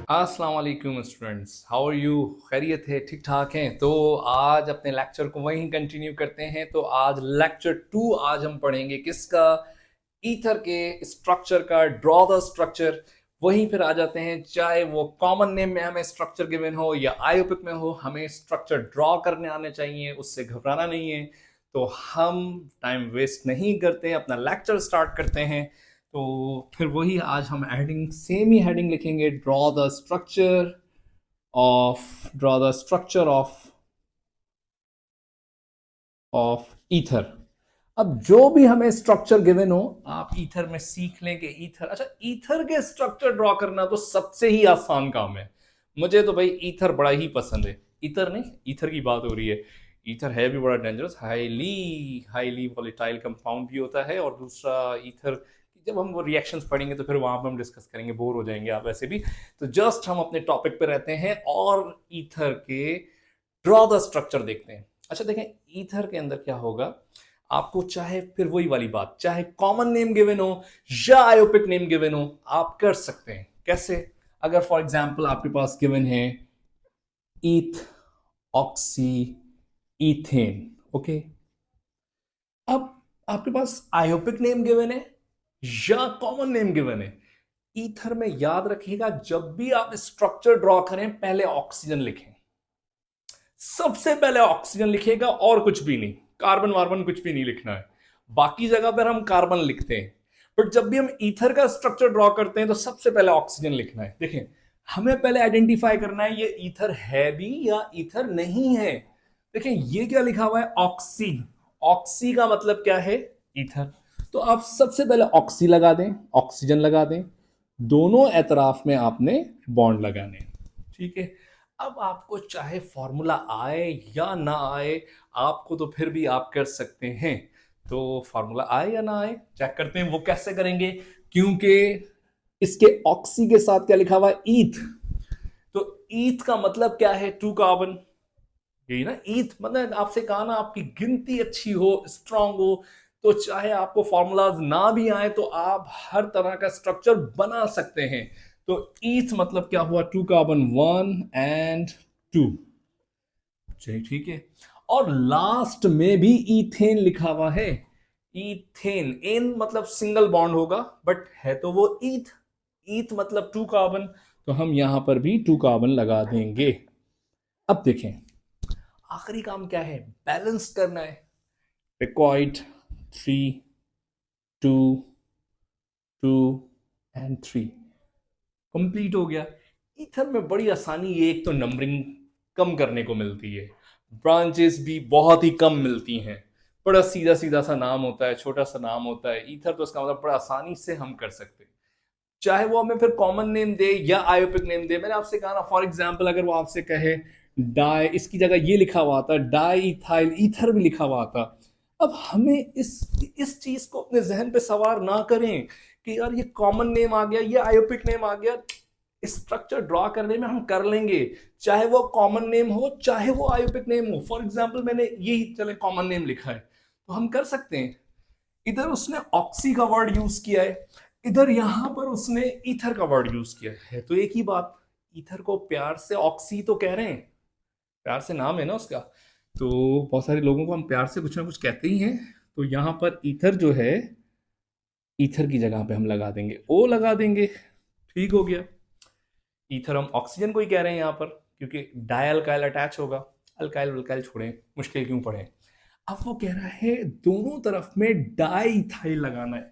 अस्सलाम वालेकुम students, how are you? खैरियत है? ठीक ठाक हैं? तो आज अपने लेक्चर को वहीं कंटिन्यू करते हैं। तो आज लेक्चर 2 आज हम पढ़ेंगे किसका? ईथर के स्ट्रक्चर का। Draw the structure. वहीं फिर आ जाते हैं, चाहे वो कॉमन नेम में हमें स्ट्रक्चर गिवन हो या आयोपिक में हो, हमें स्ट्रक्चर ड्रॉ करने आने चाहिए, उससे घबराना नहीं है। तो हम टाइम वेस्ट नहीं करते, अपना लेक्चर स्टार्ट करते हैं। तो फिर वही आज हम हेडिंग सेम ही हेडिंग लिखेंगे, draw the structure of ether. अब जो भी हमें स्ट्रक्चर गिवन हो, आप ईथर में सीख लें कि ईथर, अच्छा ईथर के स्ट्रक्चर ड्रॉ करना तो सबसे ही आसान काम है। मुझे तो भाई ईथर बड़ा ही पसंद है। ईथर नहीं, ईथर की बात हो रही है। ईथर है भी बड़ा dangerous, highly highly volatile compound भी होता है। और दूसरा ईथर, जब हम वो रिएक्शंस पढ़ेंगे तो फिर वहां पर हम डिस्कस करेंगे, बोर हो जाएंगे आप वैसे भी। तो जस्ट हम अपने टॉपिक पे रहते हैं और ईथर के ड्रॉ द स्ट्रक्चर देखते हैं। अच्छा देखें, ईथर के अंदर क्या होगा। आपको चाहे फिर वही वाली बात, चाहे कॉमन नेम गिवन हो या आयोपिक नेम गिवन हो, आप कर सकते हैं। कैसे? अगर फॉर एग्जाम्पल आपके पास गिवन है ईथ ऑक्सी ईथेन, ओके। अब आपके पास आयोपिक नेम गिवन है या कॉमन नेम गिवन है। ईथर में याद रखिएगा, जब भी आप स्ट्रक्चर ड्रॉ करें पहले ऑक्सीजन लिखें। सबसे पहले ऑक्सीजन लिखेगा और कुछ भी नहीं, कार्बन वार्बन कुछ भी नहीं लिखना है। बाकी जगह पर हम कार्बन लिखते हैं, बट जब भी हम ईथर का स्ट्रक्चर ड्रॉ करते हैं तो सबसे पहले ऑक्सीजन लिखना है। देखें, हमें पहले आइडेंटिफाई करना है ये ईथर है भी या ईथर नहीं है। देखें ये क्या लिखा हुआ है, ऑक्सी। ऑक्सी का मतलब क्या है? ईथर। तो आप सबसे पहले ऑक्सी लगा दें, ऑक्सीजन लगा दें। दोनों एतराफ में आपने बॉन्ड लगाने, ठीक है। अब आपको चाहे फॉर्मूला आए या ना आए, आपको तो फिर भी आप कर सकते हैं। तो फॉर्मूला आए या ना आए चेक करते हैं। वो कैसे करेंगे? क्योंकि इसके ऑक्सी के साथ क्या लिखा हुआ है? ईथ। तो ईथ का मतलब क्या है? Two carbon. यही ना ईथ मतलब, आपसे कहा ना आपकी गिनती अच्छी हो, स्ट्रांग हो, तो चाहे आपको फॉर्मूलाज ना भी आए तो आप हर तरह का स्ट्रक्चर बना सकते हैं। तो ईथ मतलब क्या हुआ? Two carbon, 1 and 2। चलिए ठीक है। और लास्ट में भी ईथेन लिखा हुआ है। ईथेन, एन मतलब सिंगल बॉन्ड होगा, बट है तो वो ईथ। ईथ मतलब टू कार्बन, तो हम यहां पर भी टू कार्बन लगा देंगे। अब देखें, आखिरी काम क्या है? बैलेंस करना है। रिक्वायर्ड 3 2 2 and 3 कंप्लीट हो गया। ईथर में बड़ी आसानी, एक तो नंबरिंग कम करने को मिलती है, ब्रांचेस भी बहुत ही कम मिलती हैं। बड़ा सीधा सीधा सा नाम होता है, छोटा सा नाम होता है ईथर, तो इसका मतलब बड़ा आसानी से हम कर सकते हैं। चाहे वो हमें फिर कॉमन नेम दे या आयोपिक नेम दे। मैंने आपसे कहा ना, फॉर एग्जाम्पल अगर वो आपसे कहे डाई, इसकी जगह ये लिखा हुआ था डाई इथाइल, ईथर भी लिखा हुआ था। अब हमें इस चीज को अपने जहन पे सवार ना करें कि यार ये कॉमन नेम आ गया, ये आयोपिक नेम आ गया। स्ट्रक्चर ड्रॉ करने में हम कर लेंगे, चाहे वो कॉमन नेम हो चाहे वो आयोपिक नेम हो। फॉर एग्जाम्पल मैंने यही चले कॉमन नेम लिखा है, तो हम कर सकते हैं। इधर उसने ऑक्सी का वर्ड यूज किया है, इधर यहां पर उसने ईथर का वर्ड यूज किया है, तो एक ही बात। ईथर को प्यार से ऑक्सी तो कह रहे हैं, प्यार से नाम है ना उसका। तो बहुत सारे लोगों को हम प्यार से कुछ ना कुछ कहते ही हैं। तो यहां पर ईथर जो है, ईथर की जगह पे हम लगा देंगे ओ, लगा देंगे। ठीक हो गया। ईथर हम ऑक्सीजन को ही कह रहे हैं यहाँ पर, क्योंकि डाई अल्काइल अटैच होगा। अल्काइल अल्काइल छोड़ें, मुश्किल क्यों पढ़े। अब वो कह रहा है दोनों तरफ में डाई इथाइल लगाना है।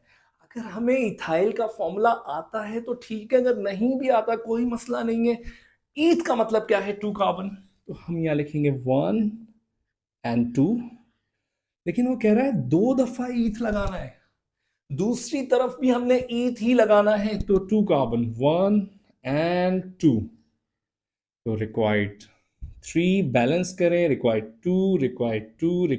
अगर हमें इथाइल का फॉर्मूला आता है तो ठीक है, अगर नहीं भी आता कोई मसला नहीं है। ईथ का मतलब क्या है? टू कार्बन, तो हम यहां लिखेंगे 1 and 2। लेकिन वो कह रहा है दो दफा ईथ लगाना है, दूसरी तरफ भी हमने ईथ ही लगाना है, तो टू कार्बन, 1 and 2। तो रिक्वायर्ड 3, बैलेंस करें, रिक्वायर्ड 2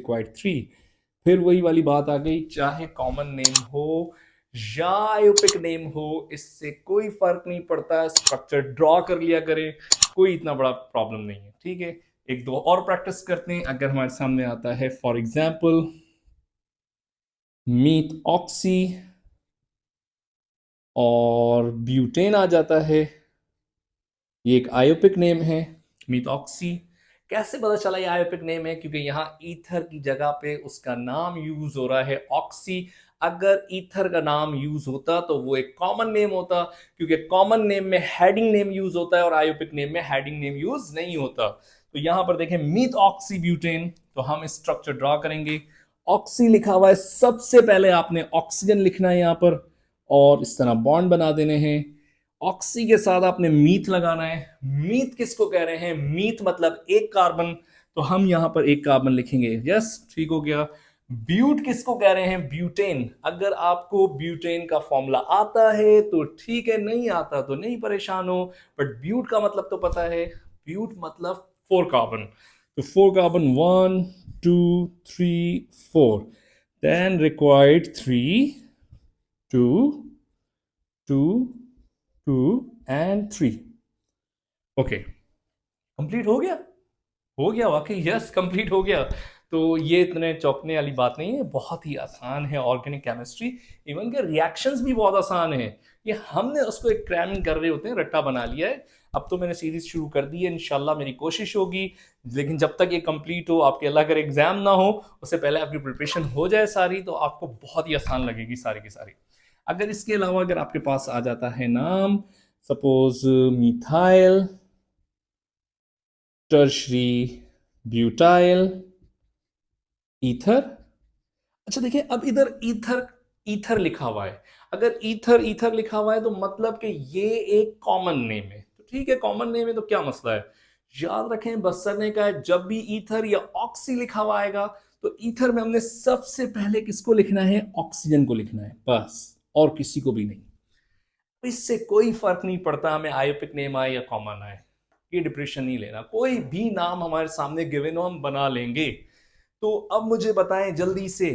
फिर वही वाली बात आ गई, चाहे कॉमन नेम हो या आयोपिक नेम हो, इससे कोई फर्क नहीं पड़ता, स्ट्रक्चर ड्रॉ कर लिया करें, कोई इतना बड़ा प्रॉब्लम नहीं है। ठीक है, एक दो और प्रैक्टिस करते हैं। अगर हमारे सामने आता है फॉर एग्जाम्पल मीथ ऑक्सी और ब्यूटेन आ जाता है, ये एक आयोपिक नेम है, मीथॉक्सी। कैसे पता चला ये आयोपिक नेम है? क्योंकि यहाँ ईथर की जगह पे उसका नाम यूज हो रहा है ऑक्सी। अगर ईथर का नाम यूज होता तो वो एक कॉमन नेम होता, क्योंकि कॉमन नेम में हेडिंग नेम यूज होता है और आयोपिक नेम में हेडिंग नेम यूज नहीं होता। तो यहां पर देखें मीथॉक्सी ब्यूटेन, तो हम स्ट्रक्चर ड्रॉ करेंगे। ऑक्सी लिखा हुआ है, सबसे पहले आपने ऑक्सीजन लिखना है यहां पर और इस तरह बॉन्ड बना देने हैं। ऑक्सी के साथ आपने मीथ लगाना है। मीथ किसको कह रहे हैं? मीथ मतलब एक कार्बन, तो हम यहां पर एक कार्बन लिखेंगे। यस, ठीक हो गया। ब्यूट किसको कह रहे हैं? ब्यूटेन। अगर आपको ब्यूटेन का फॉर्मूला आता है तो ठीक है, नहीं आता तो नहीं परेशान हो, बट ब्यूट का मतलब तो पता है। ब्यूट मतलब फोर कार्बन, तो four carbon, 1 2 3 4, then required 3 2 2 2 and 3। Okay, complete हो गया। हो गया वाकई, यस कंप्लीट हो गया। तो ये इतने चौंकने वाली बात नहीं है, बहुत ही आसान है ऑर्गेनिक केमिस्ट्री। इवन के रिएक्शंस भी बहुत आसान है। ये हमने उसको एक क्रैमिंग कर रहे होते हैं, रट्टा बना लिया है। अब तो मैंने सीरीज शुरू कर दी है, इंशाल्लाह मेरी कोशिश होगी, लेकिन जब तक ये कंप्लीट हो, आपके अल्लाह अगर एग्जाम ना हो उससे पहले आपकी प्रिपरेशन हो जाए सारी, तो आपको बहुत ही आसान लगेगी सारी की सारी। अगर इसके अलावा अगर आपके पास आ जाता है नाम, suppose methyl tertiary butyl ether. अच्छा देखिए, अब इधर ईथर ईथर लिखा हुआ है। अगर ईथर ईथर लिखा हुआ है तो मतलब कि ये एक कॉमन नेम है। तो ठीक है, कॉमन नेम है तो क्या मसला है। याद रखें, बस सर ने कहा है जब भी ईथर या ऑक्सी लिखा हुआ आएगा तो ईथर में हमने सबसे पहले किसको लिखना है? ऑक्सीजन को लिखना है, बस, और किसी को भी नहीं। इससे कोई फर्क नहीं पड़ता हमें आयोपिक नेम आए या कॉमन आए, ये डिप्रेशन नहीं लेना। कोई भी नाम हमारे सामने गिवन हो हम बना लेंगे। तो अब मुझे बताएं जल्दी से,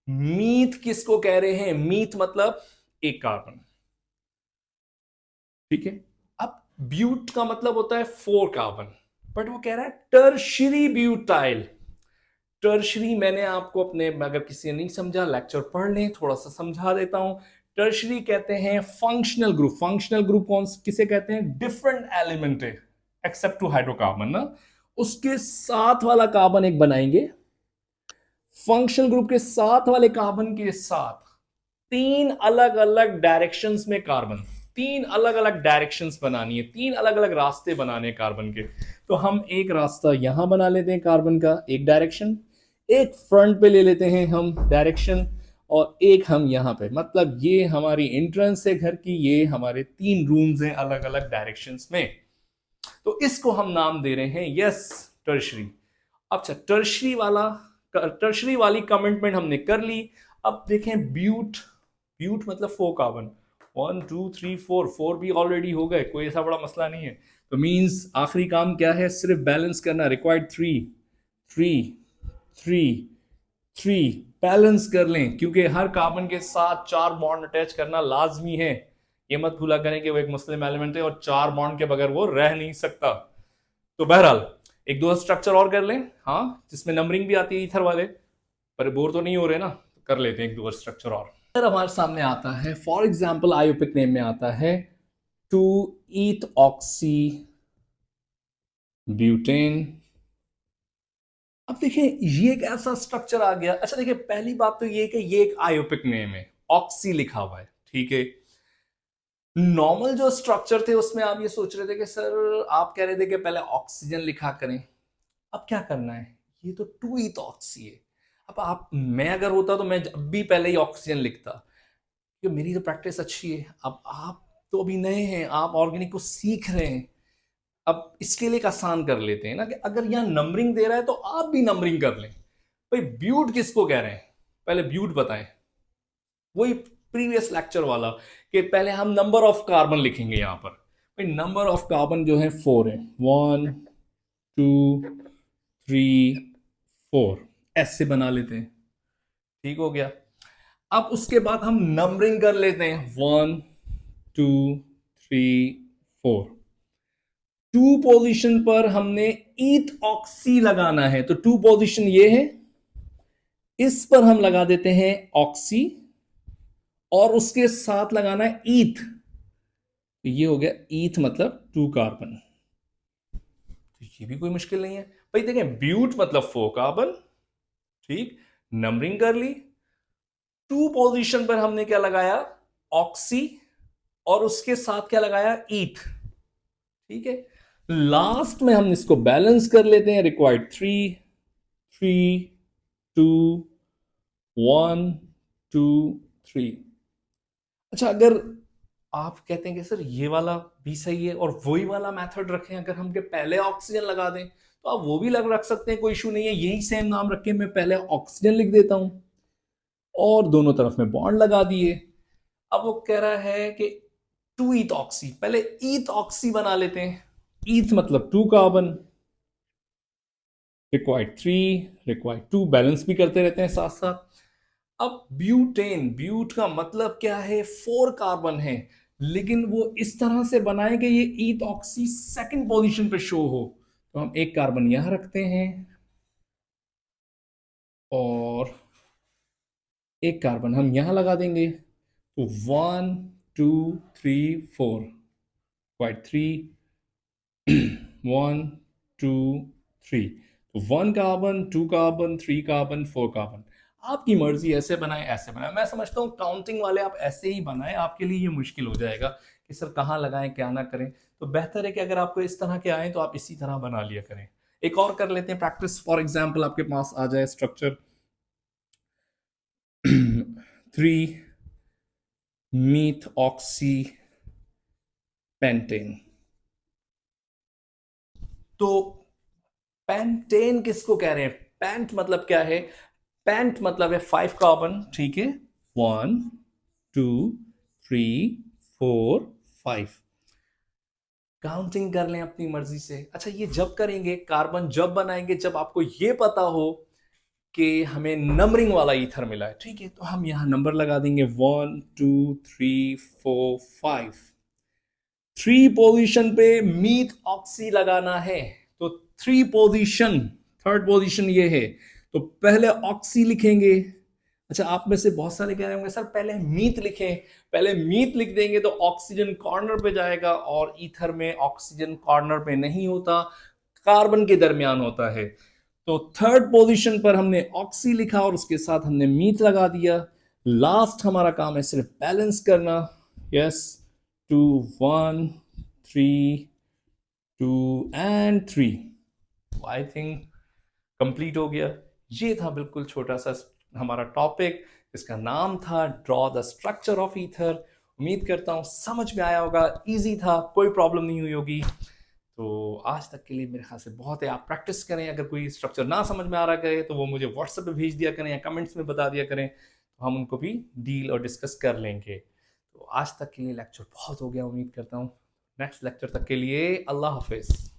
मीथ किसको कह रहे हैं? मीथ मतलब एक कार्बन, ठीक है। अब ब्यूट का मतलब होता है फोर कार्बन, बट वो कह रहा है टर्शरी ब्यूटाइल। टर्शरी मैंने आपको अपने, अगर किसी ने नहीं समझा लेक्चर पढ़ लें, थोड़ा सा समझा देता हूं। टर्शरी कहते हैं फंक्शनल ग्रुप। फंक्शनल ग्रुप कौन किसे कहते हैं? डिफरेंट एलिमेंट है एक्सेप्ट टू हाइड्रोकार्बन ना, उसके साथ वाला कार्बन एक बनाएंगे। फंक्शनल ग्रुप के साथ वाले कार्बन के साथ तीन अलग अलग डायरेक्शंस में कार्बन, तीन अलग अलग डायरेक्शंस बनानी है, तीन अलग अलग रास्ते बनाने हैं कार्बन के। तो हम एक रास्ता यहां बना लेते हैं कार्बन का, एक डायरेक्शन, एक फ्रंट पे ले लेते हैं हम डायरेक्शन, और एक हम यहां पे, मतलब ये हमारी एंट्रेंस है घर की, ये हमारे तीन रूम्स हैं अलग अलग डायरेक्शंस में। तो इसको हम नाम दे रहे हैं यस टर्शरी। अच्छा, टर्शरी वाली कमिटमेंट हमने कर ली। अब देखें ब्यूट, ब्यूट मतलब फोर कार्बन, 1 2 3 4, 4 भी ऑलरेडी हो गए, कोई ऐसा बड़ा मसला नहीं है। तो मींस आखिरी काम क्या है? सिर्फ बैलेंस करना, रिक्वायर्ड 3 3 3 3, बैलेंस कर लें, क्योंकि हर कार्बन के साथ चार बॉन्ड अटैच करना लाजमी है। ये मत भूला करें कि वो एक मुस्लिम एलिमेंट है और चार बॉन्ड के बगैर वो रह नहीं सकता। तो बहरहाल एक दो स्ट्रक्चर और कर लें, हाँ, जिसमें नंबरिंग भी आती है ईथर वाले, पर बोर तो नहीं हो रहे ना, तो कर लेते हैं एक दो स्ट्रक्चर और। अगर हमारे सामने आता है फॉर एग्जांपल आयोपिक नेम में आता है 2 ईथ ऑक्सी ब्यूटेन। अब देखिए ये एक ऐसा स्ट्रक्चर आ गया। अच्छा देखिए, पहली बात तो ये कि ये एक आयोपिक नेम है, ऑक्सी लिखा हुआ है, ठीक है। नॉर्मल जो स्ट्रक्चर थे उसमें आप ये सोच रहे थे कि सर आप कह रहे थे कि पहले ऑक्सीजन लिखा करें, अब क्या करना है? ये तो 2 इथॉक्सी है। अब आप, मैं अगर होता तो मैं जब भी पहले ही ऑक्सीजन लिखता, क्योंकि मेरी तो प्रैक्टिस अच्छी है। अब आप तो अभी नए हैं, आप ऑर्गेनिक को सीख रहे हैं। अब इसके लिए एक आसान कर लेते हैं ना, कि अगर यहाँ नंबरिंग दे रहा है तो आप भी नंबरिंग कर लें। भाई ब्यूट किसको कह रहे हैं? पहले ब्यूट बताएं, वही प्रीवियस लेक्चर वाला, कि पहले हम नंबर ऑफ कार्बन लिखेंगे यहां पर। भाई नंबर ऑफ कार्बन जो है 4 है, 1 2 3 4, ऐसे बना लेते हैं, ठीक हो गया। अब उसके बाद हम नंबरिंग कर लेते हैं, 1 2 3 4। टू पोजीशन पर हमने ईथ ऑक्सी लगाना है, तो टू पोजीशन ये है, इस पर हम लगा देते हैं ऑक्सी और उसके साथ लगाना है ईथ। तो ये हो गया ईथ मतलब 2 कार्बन। तो ये भी कोई मुश्किल नहीं है भाई। देखें ब्यूट मतलब 4 कार्बन, ठीक, नंबरिंग कर ली। 2 पोजीशन पर हमने क्या लगाया, ऑक्सी, और उसके साथ क्या लगाया, ईथ, ठीक है। लास्ट में हम इसको बैलेंस कर लेते हैं, रिक्वायर्ड 3 3 2 1 2 3। अच्छा, अगर आप कहते हैं कि सर ये वाला भी सही है और वही वाला मेथड रखें, अगर हम के पहले ऑक्सीजन लगा दें तो आप वो भी रख सकते हैं, कोई इशू नहीं है। यही सेम नाम रख के मैं पहले ऑक्सीजन लिख देता हूं और दोनों तरफ में बॉन्ड लगा दिए। अब वो कह रहा है कि 2 ईथ ऑक्सी, पहले ईथ ऑक्सी बना लेते हैं। ईथ मतलब 2 कार्बन, रिक्वायर्ड 3 रिक्वायर्ड 2, बैलेंस भी करते रहते हैं साथ साथ। अब ब्यूटेन, ब्यूट का मतलब क्या है, 4 कार्बन है, लेकिन वो इस तरह से बनाए कि ये ईथ ऑक्सी सेकंड पोजीशन पे शो हो। तो हम एक कार्बन यहां रखते हैं और एक कार्बन हम यहां लगा देंगे। तो 1 2 3 4, क्वाइट 3 1 2 3। तो 1 कार्बन 2 कार्बन 3 कार्बन 4 कार्बन। आपकी मर्जी, ऐसे बनाए ऐसे बनाए। मैं समझता हूँ काउंटिंग वाले आप ऐसे ही बनाए, आपके लिए ये मुश्किल हो जाएगा कि सर कहाँ लगाएं क्या ना करें। तो बेहतर है कि अगर आपको इस तरह के आए तो आप इसी तरह बना लिया करें। एक और कर लेते हैं प्रैक्टिस, फॉर एग्जाम्पल आपके पास आ जाए स्ट्रक्चर 3 मीथ ऑक्सी पेंटेन। तो पेंटेन किसको कह रहे हैं, पेंट मतलब क्या है, पेंट मतलब है 5 कार्बन, ठीक है, 1 2 3 4 5। काउंटिंग कर लें अपनी मर्जी से। अच्छा, ये जब करेंगे, कार्बन जब बनाएंगे जब आपको ये पता हो कि हमें नंबरिंग वाला ईथर मिला है, ठीक है। तो हम यहां नंबर लगा देंगे 1 2 3 4 5। 3 पोजीशन पे मीथ ऑक्सी लगाना है, तो 3 पोजीशन, थर्ड पोजीशन ये है, तो पहले ऑक्सी लिखेंगे। अच्छा, आप में से बहुत सारे कह रहे होंगे सर पहले मीथ लिखें। पहले मीथ लिख देंगे तो ऑक्सीजन कॉर्नर पे जाएगा, और ईथर में ऑक्सीजन कॉर्नर पे नहीं होता, कार्बन के दरमियान होता है। तो थर्ड पोजीशन पर हमने ऑक्सी लिखा और उसके साथ हमने मीथ लगा दिया। लास्ट हमारा काम है सिर्फ बैलेंस करना। Yes, 2 1 3 2 and 3। I think complete हो गया। ये था बिल्कुल छोटा सा हमारा टॉपिक, इसका नाम था draw the structure of ether. उम्मीद करता हूँ समझ में आया होगा, इजी था, कोई प्रॉब्लम नहीं हुई होगी। तो आज तक के लिए मेरे ख्याल से बहुत है। आप प्रैक्टिस करें, अगर कोई स्ट्रक्चर ना समझ में आ रहा करे तो वो मुझे व्हाट्सएप पे भेज दिया करें या कमेंट्स में बता दिया करें, तो हम उनको भी डील और डिस्कस कर लेंगे। तो आज तक के लिए लेक्चर बहुत हो गया, उम्मीद करता हूँ नेक्स्ट लेक्चर तक के लिए अल्लाह हाफिज़।